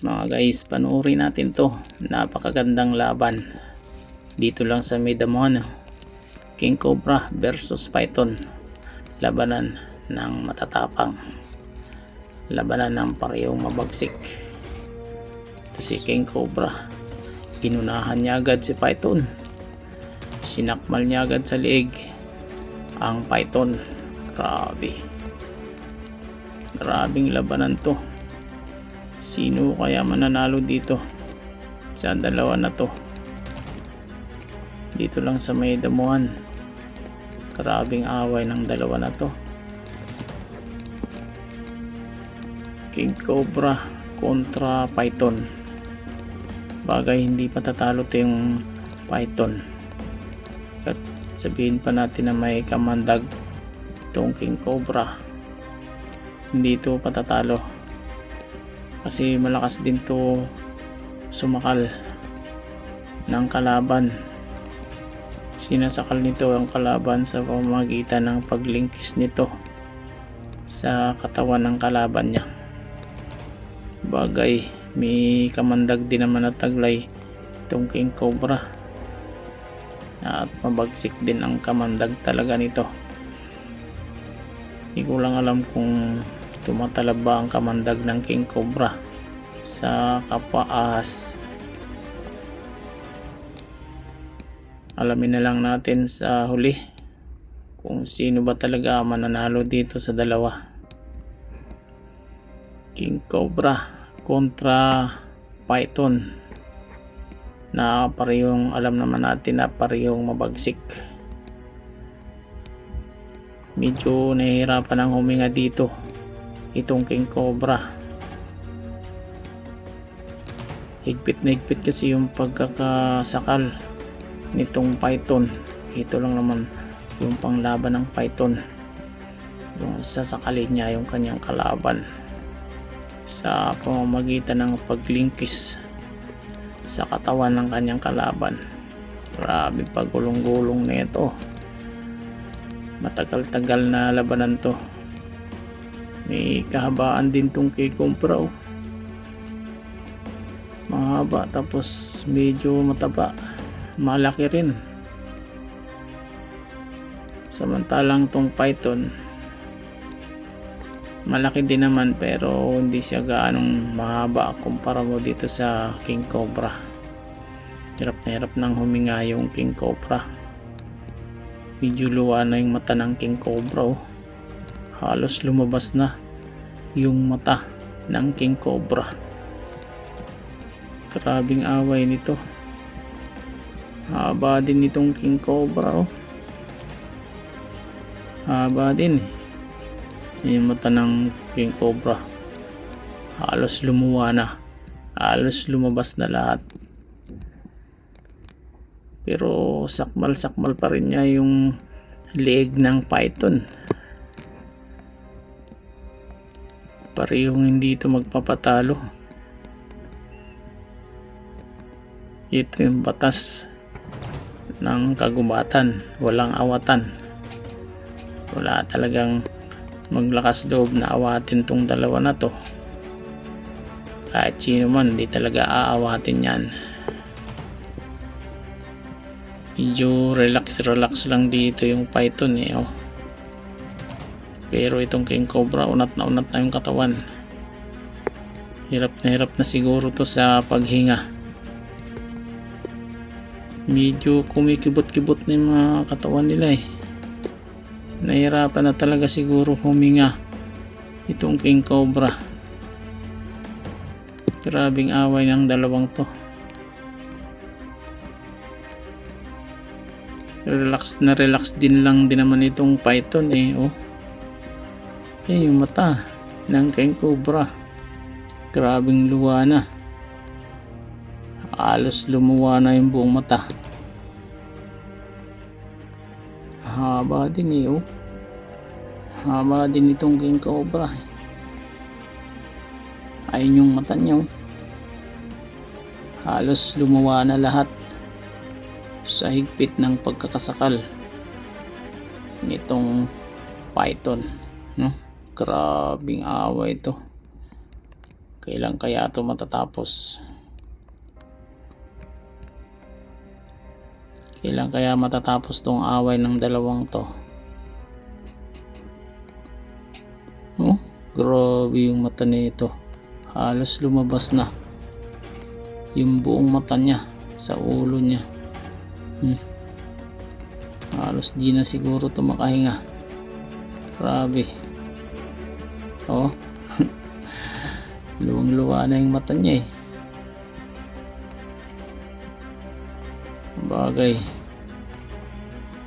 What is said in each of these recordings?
Mga guys, panoorin natin to. Napakagandang laban dito lang sa Midamono. King Cobra versus Python. Labanan ng matatapang, labanan ng parehong mabagsik. Ito si King Cobra, inunahan niya agad si Python, sinakmal niya agad sa liig ang Python. Grabing labanan to. Sino kaya mananalo dito sa dalawa na to? Dito lang sa may damuhan. Grabing away ng dalawa na to. King Cobra kontra Python. Bagay hindi patatalo to yung Python. At sabihin pa natin na may kamandag itong King Cobra, hindi to patatalo kasi malakas din to sumakal ng kalaban. Sinasakal nito ang kalaban sa pamamagitan ng paglingkis nito sa katawan ng kalaban niya. Bagay may kamandag din naman na taglay itong King Cobra at mabagsik din ang kamandag talaga nito. Hindi ko lang alam kung tumatalab ba ang kamandag ng King Cobra sa kapwa ahas. Alamin na lang natin sa huli kung sino ba talaga mananalo dito sa dalawa. King Cobra kontra Python na parehong alam naman natin na parehong mabagsik. Medyo nahihirapan ang huminga dito itong King Cobra. Higpit na higpit kasi yung pagkakasakal nitong Python. Ito lang naman yung panglaban ng Python, yung sasakalin niya yung kanyang kalaban sa pamamagitan ng paglingkis sa katawan ng kanyang kalaban. Grabe pagulong-gulong na ito. Matagal-tagal na labanan to. May kahabaan din tong King Cobra. Mahaba tapos medyo mataba, malaki rin. Samantalang tong Python malaki din naman pero hindi siya gaanong mahaba kumpara mo dito sa King Cobra. Hirap na hirap nang huminga yung King Cobra. Medyo luwa na yung mata ng King Cobra. Halos lumabas na yung mata ng King Cobra. Grabing away nito. Haba din itong King Cobra. Haba din yung mata ng King Cobra. Halos lumuwa na, halos lumabas na lahat. Pero sakmal pa rin niya yung leeg ng Python. Parehong hindi ito magpapatalo. Ito yung batas ng kagubatan, walang awatan. Wala talagang maglakas loob na awatin tong dalawa na to. Kahit sino man, hindi talaga aawatin yan. Medyo relax lang dito yung Python pero itong King Cobra unat na yung katawan. Hirap na siguro to sa paghinga. Medyo kumikibot-kibot na yung mga katawan nila Nahirapan na talaga siguro huminga itong King Cobra. Grabing away ng dalawang to. Relax din lang din naman itong Python Yan yung mata ng King Cobra. Grabing luwa na. Halos lumuwa na yung buong mata. Haba din Haba din itong King Cobra. Ayun yung mata niya Halos lumuwa na lahat sa higpit ng pagkakasakal nitong Python. Grabing away ito. Kailan kaya ito matatapos? Kailan kaya matatapos tong away ng dalawang to? Oh, grabe yung mata nito. Halos lumabas na yung buong mata niya sa ulo niya. Halos di na siguro ito makahinga. Grabe. Oh. Luwang-luwa na yung mata niya eh. Bagay,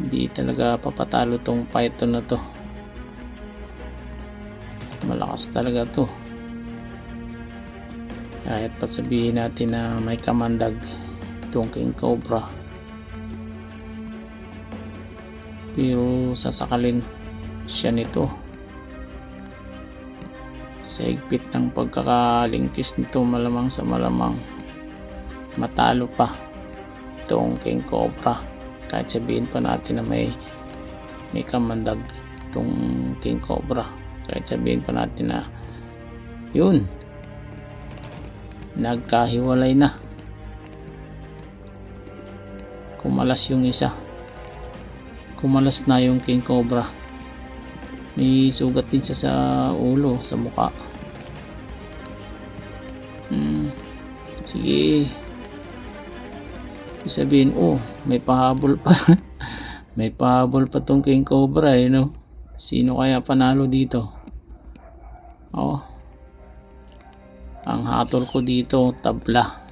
hindi talaga papatalo tong python na to. Malakas talaga to. Kahit pa sabihin natin na may kamandag itong king cobra, pero sasakalin siya nito. Sa higpit ng pagkakalingkis nito, malamang sa malamang matalo pa itong king cobra. Kahit sabihin pa natin na may kamandag itong king cobra, kahit sabihin pa natin na yun, nagkahiwalay na, kumalas yung isa, kumalas na yung king cobra. May sugat din siya sa ulo, sa mukha. Sige, sabihin, oh, may pahabol pa. May pahabol pa tong king cobra eh, no? Sino kaya panalo dito? Oh, ang hatol ko dito, tabla.